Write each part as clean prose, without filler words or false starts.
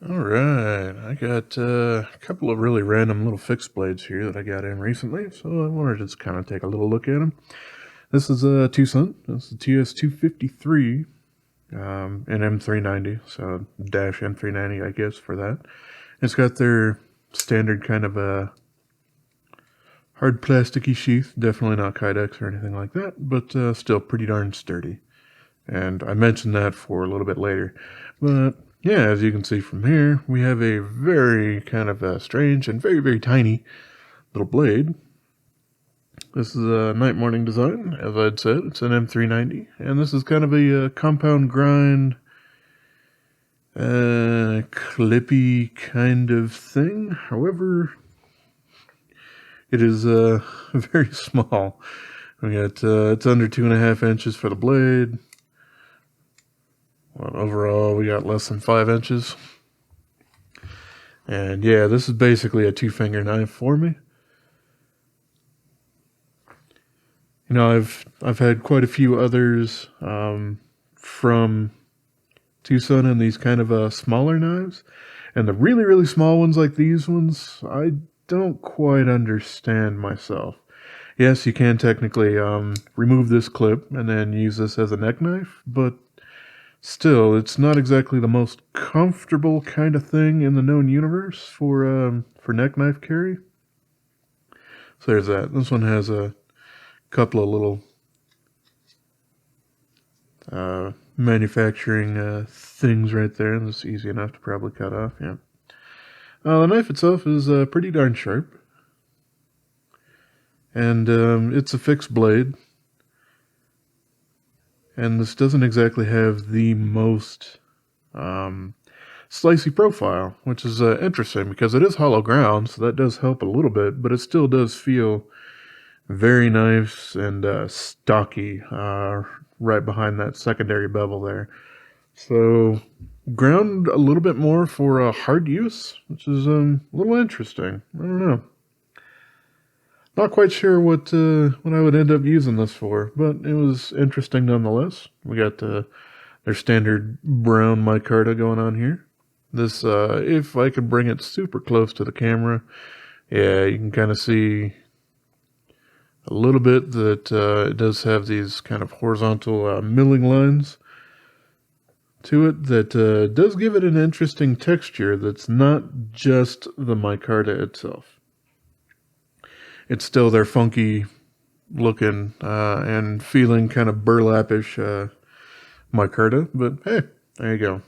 Alright, I got a couple of really random little fixed blades here that I got in recently, so I wanted to just kind of take a little look at them. This is a TwoSun. This is a TS253 an M390, so dash M390 I guess for that. It's got their standard kind of a hard plasticky sheath, definitely not Kydex or anything like that, but still pretty darn sturdy. And I mentioned that for a little bit later, but yeah, as you can see from here, we have a very kind of a strange and very, very tiny little blade. This is a night morning design, as I'd said. It's an M390, and this is kind of a compound grind, clippy kind of thing. However, it is very small. We got it's under 2.5 inches for the blade. Well, overall, we got less than 5 inches. And yeah, this is basically a 2-finger knife for me. You know, I've had quite a few others from TwoSun and these kind of smaller knives. And the really, really small ones like these ones, I don't quite understand myself. Yes, you can technically remove this clip and then use this as a neck knife, but still, it's not exactly the most comfortable kind of thing in the known universe for neck knife carry. So there's that. This one has a couple of little manufacturing things right there. That's easy enough to probably cut off. Yeah. The knife itself is pretty darn sharp, and it's a fixed blade. And this doesn't exactly have the most slicey profile, which is interesting because it is hollow ground, so that does help a little bit, but it still does feel very nice and stocky right behind that secondary bevel there. So ground a little bit more for hard use, which is a little interesting. I don't know. Not quite sure what I would end up using this for, but it was interesting nonetheless. We got their standard brown Meh-carta going on here. This, if I could bring it super close to the camera, yeah, you can kind of see a little bit that it does have these kind of horizontal milling lines to it that does give it an interesting texture that's not just the Meh-carta itself. It's still their funky looking and feeling kind of burlapish Meh-carta, but hey, there you go.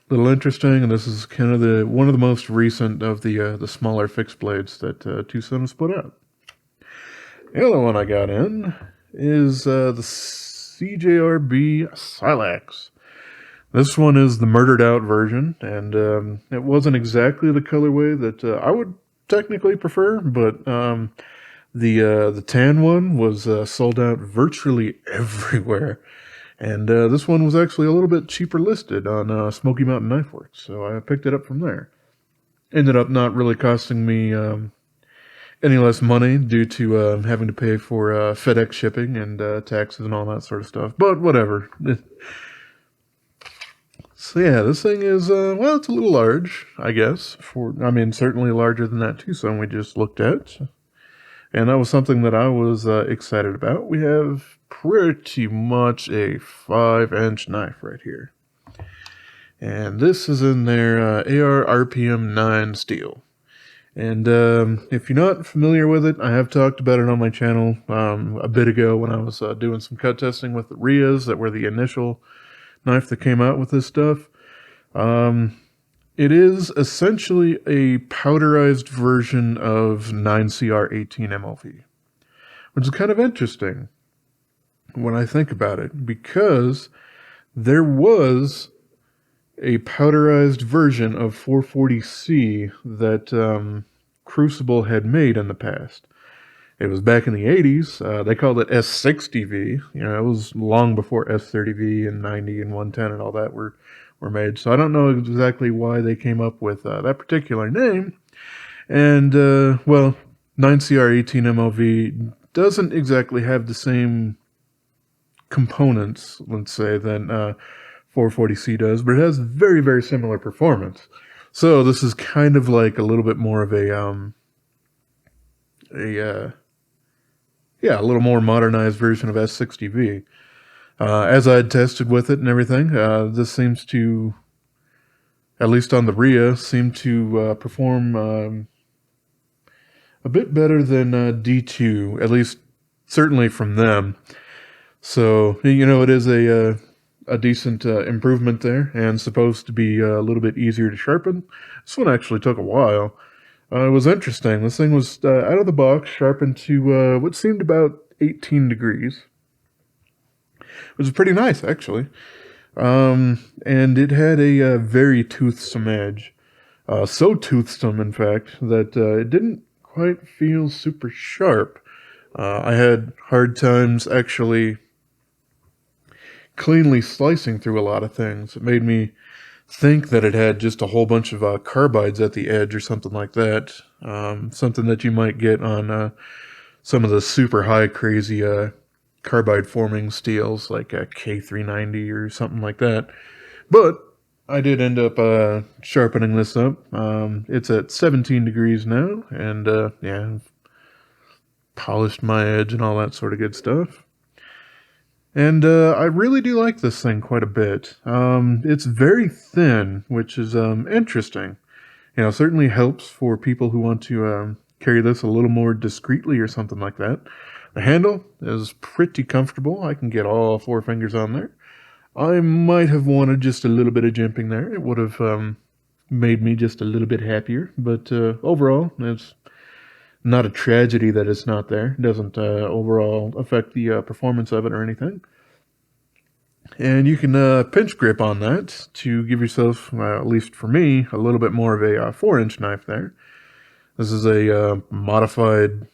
Little interesting, and this is kind of one of the most recent of the smaller fixed blades that TwoSun has put out. The other one I got in is the CJRB Silax. This one is the murdered out version, and it wasn't exactly the colorway that I would technically prefer, but the tan one was sold out virtually everywhere, and this one was actually a little bit cheaper listed on Smoky Mountain Knife Works, so I picked it up from there. Ended up not really costing me any less money due to having to pay for FedEx shipping and taxes and all that sort of stuff, but whatever. So yeah, this thing is, well, it's a little large, I guess. I mean, certainly larger than that TwoSun we just looked at. And that was something that I was excited about. We have pretty much a 5-inch knife right here. And this is in their AR-RPM9 Steel. And if you're not familiar with it, I have talked about it on my channel a bit ago when I was doing some cut testing with the RIAs that were the initial knife that came out with this stuff. It is essentially a powderized version of 9CR18 MOV, which is kind of interesting when I think about it, because there was a powderized version of 440C that Crucible had made in the past. It was back in the 80s. They called it S60V. You know, it was long before S30V and 90 and 110 and all that were made. So I don't know exactly why they came up with that particular name. And, well, 9CR18 MOV doesn't exactly have the same components, let's say, than 440C does, but it has very, very similar performance. So this is kind of like a little bit more of a little more modernized version of S60V. As I had tested with it and everything, this seems to, at least on the RIA, seem to perform a bit better than D2, at least certainly from them. So, you know, it is a decent improvement there, and supposed to be a little bit easier to sharpen. This one actually took a while. It was interesting. This thing was out of the box, sharpened to what seemed about 18 degrees. It was pretty nice, actually. And it had a very toothsome edge. So toothsome, in fact, that it didn't quite feel super sharp. I had hard times actually cleanly slicing through a lot of things. It made me think that it had just a whole bunch of carbides at the edge or something like that. Something that you might get on some of the super high crazy carbide forming steels like a K390 or something like that. But I did end up sharpening this up. It's at 17 degrees now, and yeah, I've polished my edge and all that sort of good stuff. And I really do like this thing quite a bit. It's very thin, which is interesting. You know, certainly helps for people who want to carry this a little more discreetly or something like that. The handle is pretty comfortable. I can get all 4 fingers on there. I might have wanted just a little bit of jimping there. It would have made me just a little bit happier. But overall, it's not a tragedy that it's not there. It doesn't overall affect the performance of it or anything. And you can pinch grip on that to give yourself, at least for me, a little bit more of a 4-inch knife there. This is a modified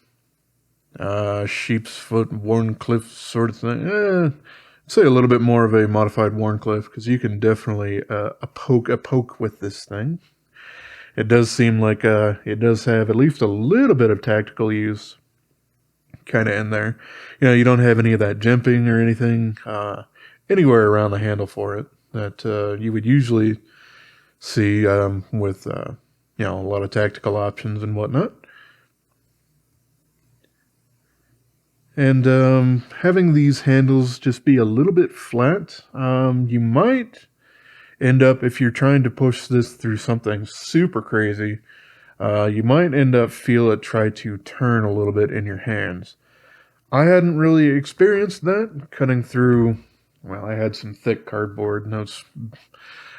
sheep's foot Warncliffe sort of thing. Say a little bit more of a modified Warncliffe, because you can definitely poke with this thing. It does seem like it does have at least a little bit of tactical use kind of in there. You know, you don't have any of that jimping or anything anywhere around the handle for it that you would usually see with you know, a lot of tactical options and whatnot. And having these handles just be a little bit flat, you might end up, if you're trying to push this through something super crazy, you might end up feel it try to turn a little bit in your hands. I hadn't really experienced that cutting through. Well, I had some thick cardboard, and that's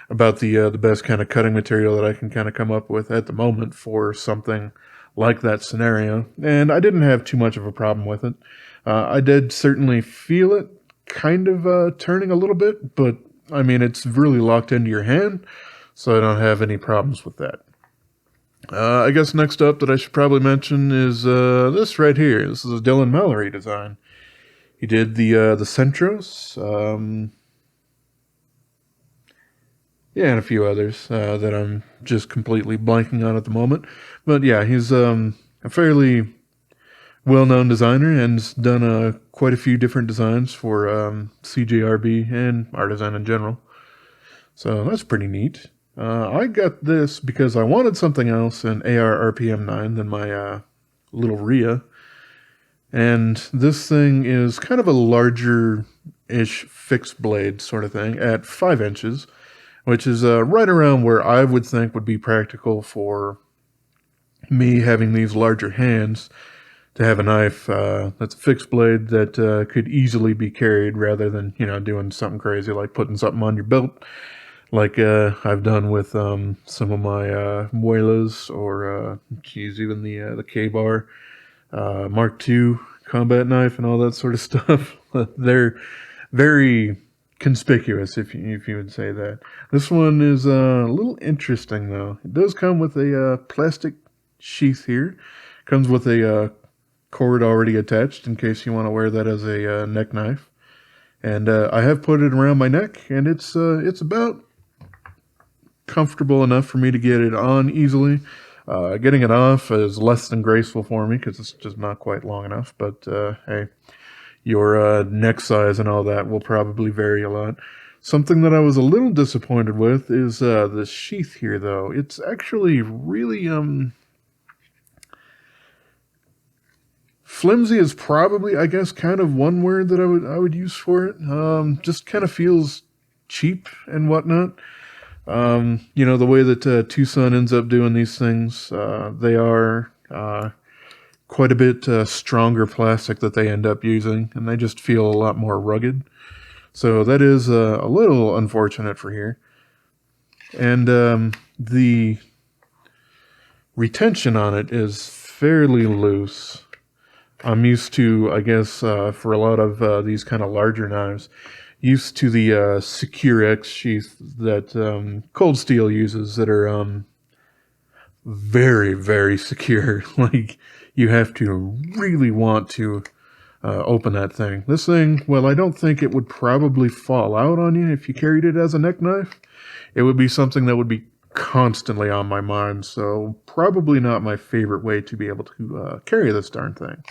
about the best kind of cutting material that I can kind of come up with at the moment for something like that scenario. And I didn't have too much of a problem with it. I did certainly feel it kind of turning a little bit, but I mean, it's really locked into your hand, so I don't have any problems with that. I guess next up that I should probably mention is this right here. This is a Dylan Mallory design. He did the Centros, yeah, and a few others that I'm just completely blanking on at the moment. But yeah, he's a fairly well-known designer and has done quite a few different designs for CJRB and Artisan in general. So that's pretty neat. I got this because I wanted something else in AR-RPM9 than my little RIA. And this thing is kind of a larger-ish fixed blade sort of thing at 5 inches, which is right around where I would think would be practical for me having these larger hands to have a knife that's a fixed blade that could easily be carried rather than, you know, doing something crazy like putting something on your belt like I've done with some of my Muelas or, even the K-Bar Mark II combat knife and all that sort of stuff. They're very conspicuous, if you would say that. This one is a little interesting, though. It does come with a plastic sheath here. Comes with a cord already attached in case you want to wear that as a neck knife. And I have put it around my neck, and it's about comfortable enough for me to get it on easily. Getting it off is less than graceful for me because it's just not quite long enough. But hey, your neck size and all that will probably vary a lot. Something that I was a little disappointed with is the sheath here, though. It's actually really flimsy is probably, I guess, kind of one word that I would use for it. Just kind of feels cheap and whatnot. You know, the way that TwoSun ends up doing these things, they are quite a bit stronger plastic that they end up using, and they just feel a lot more rugged. So that is a little unfortunate for here. And the retention on it is fairly loose. I'm used to, I guess, for a lot of these kind of larger knives, used to the Secure X sheath that Cold Steel uses that are very, very secure. Like, you have to really want to open that thing. This thing, well, I don't think it would probably fall out on you if you carried it as a neck knife. It would be something that would be constantly on my mind, so probably not my favorite way to be able to carry this darn thing.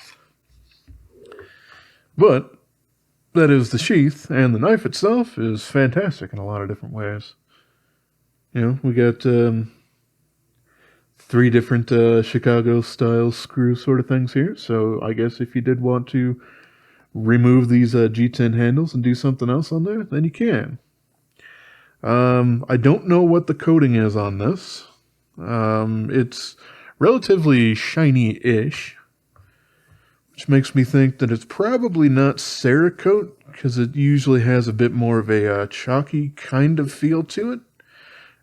But that is the sheath, and the knife itself is fantastic in a lot of different ways. You know, we got 3 different Chicago-style screw sort of things here, so I guess if you did want to remove these G10 handles and do something else on there, then you can. I don't know what the coating is on this. It's relatively shiny-ish, which makes me think that it's probably not Cerakote, because it usually has a bit more of a chalky kind of feel to it.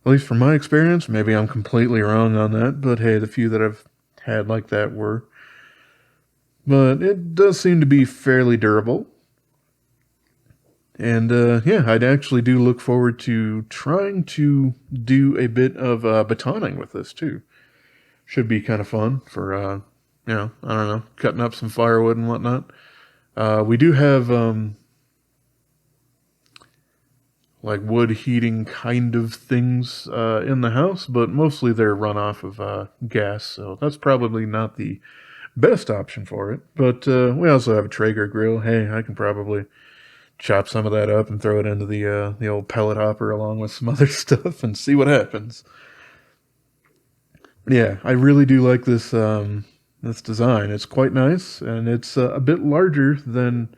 At least from my experience. Maybe I'm completely wrong on that, but hey, the few that I've had like that were. But it does seem to be fairly durable. And yeah, I'd actually do look forward to trying to do a bit of batoning with this too. Should be kind of fun for, you know, I don't know, cutting up some firewood and whatnot. We do have like wood heating kind of things in the house, but mostly they're run off of gas, so that's probably not the best option for it. But we also have a Traeger grill. Hey, I can probably chop some of that up and throw it into the old pellet hopper along with some other stuff and see what happens. But yeah, I really do like this this design. It's quite nice, and it's a bit larger than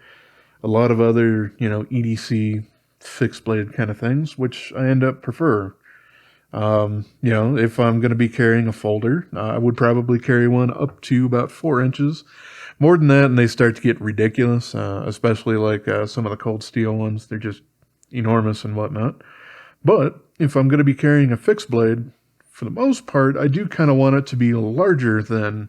a lot of other, you know, EDC fixed blade kind of things, which I end up prefer. You know, if I'm going to be carrying a folder, I would probably carry one up to about 4 inches. More than that, and they start to get ridiculous, especially like some of the Cold Steel ones. They're just enormous and whatnot. But if I'm going to be carrying a fixed blade, for the most part, I do kind of want it to be larger than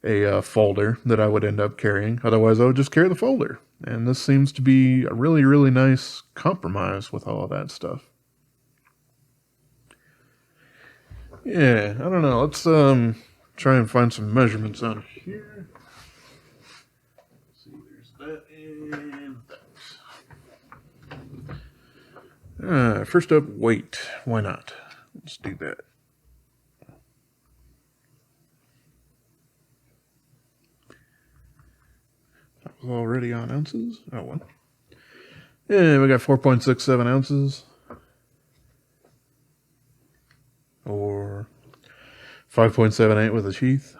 a folder that I would end up carrying. Otherwise, I would just carry the folder. And this seems to be a really, really nice compromise with all of that stuff. Yeah, I don't know. Let's try and find some measurements on here. Let's see, there's that and that. First up, weight. Why not? Let's do that. That was already on ounces. Oh, well. Yeah, we got 4.67 ounces. Or 5.78 with a sheath.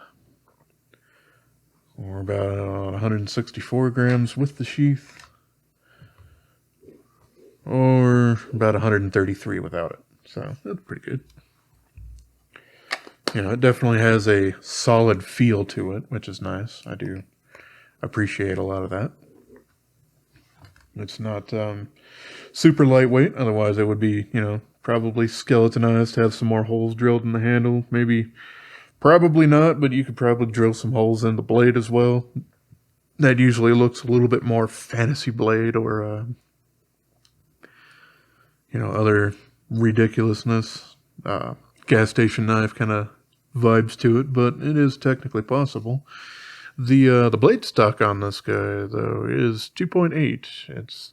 Or about 164 grams with the sheath. Or about 133 without it. So that's pretty good. You know, it definitely has a solid feel to it, which is nice. I do appreciate a lot of that. It's not super lightweight, otherwise it would be, you know, probably skeletonized, have some more holes drilled in the handle. Maybe, probably not, but you could probably drill some holes in the blade as well. That usually looks a little bit more fantasy blade or, you know, other ridiculousness. Gas station knife kind of vibes to it, but it is technically possible. The blade stock on this guy, though, is 2.8. It's,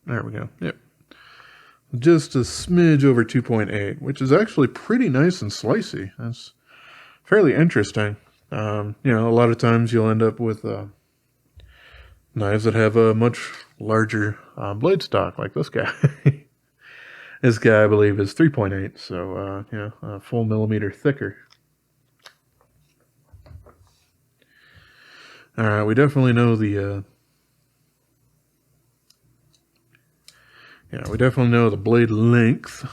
there we go. Yep. Just a smidge over 2.8, which is actually pretty nice and slicey. That's fairly interesting. You know, a lot of times you'll end up with knives that have a much larger blade stock, like this guy. This guy, I believe, is 3.8, so yeah, a full millimeter thicker. All right, we definitely know the we definitely know the blade length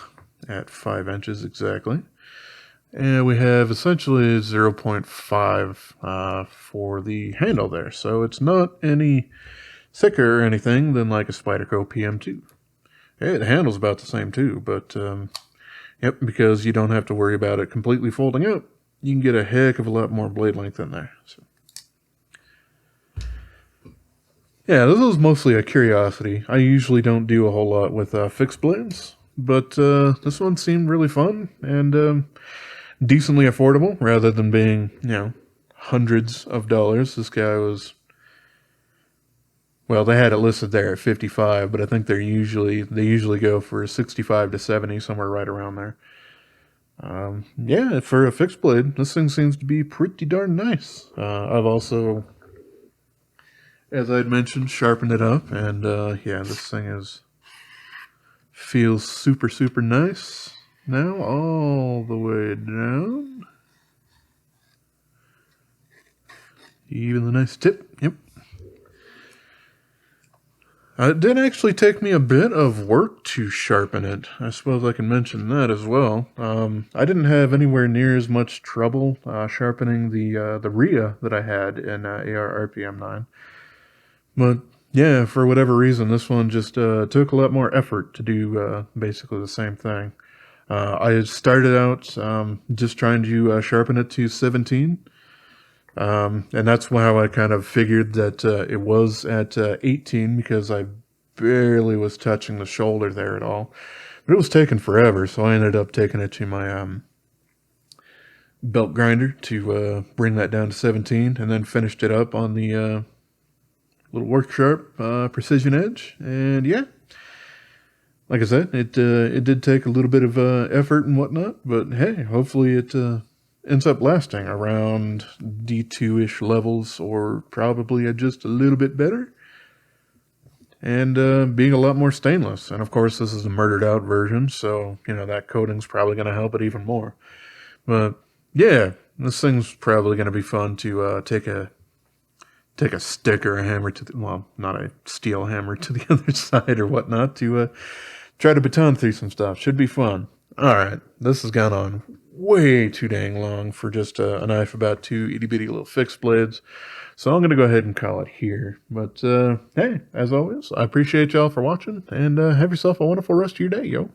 at 5 inches exactly. And we have essentially 0.5 for the handle there. So it's not any thicker or anything than like a Spyderco PM2. Hey, the handle's about the same too, but yep, because you don't have to worry about it completely folding up, you can get a heck of a lot more blade length in there. So. Yeah, this was mostly a curiosity. I usually don't do a whole lot with fixed blades, but this one seemed really fun and decently affordable rather than being, hundreds of dollars. This guy was, well, they had it listed there at 55, but I think they usually go for 65 to 70, somewhere right around there. Yeah, for a fixed blade, this thing seems to be pretty darn nice. I've also, as I'd mentioned, sharpened it up, and yeah, this thing feels super, super nice. Now all the way down. Even the nice tip, yep. It did actually take me a bit of work to sharpen it. I suppose I can mention that as well. I didn't have anywhere near as much trouble sharpening the RIA that I had in AR-RPM9. But yeah, for whatever reason, this one just took a lot more effort to do basically the same thing. I started out just trying to sharpen it to 17. And that's how I kind of figured that it was at 18 because I barely was touching the shoulder there at all. But it was taking forever, so I ended up taking it to my belt grinder to bring that down to 17 and then finished it up on the little Work Sharp precision edge. And yeah, like I said, it did take a little bit of effort and whatnot, but hey, hopefully it ends up lasting around D2-ish levels or probably just a little bit better and being a lot more stainless. And of course, this is a murdered out version, so that coating's probably going to help it even more. But yeah, this thing's probably going to be fun to take a stick or a hammer to well, not a steel hammer to the other side or whatnot to try to baton through some stuff. Should be fun. All right, this has gone on way too dang long for just a knife about 2 itty-bitty little fixed blades. So I'm going to go ahead and call it here. But hey, as always, I appreciate y'all for watching, and have yourself a wonderful rest of your day, yo.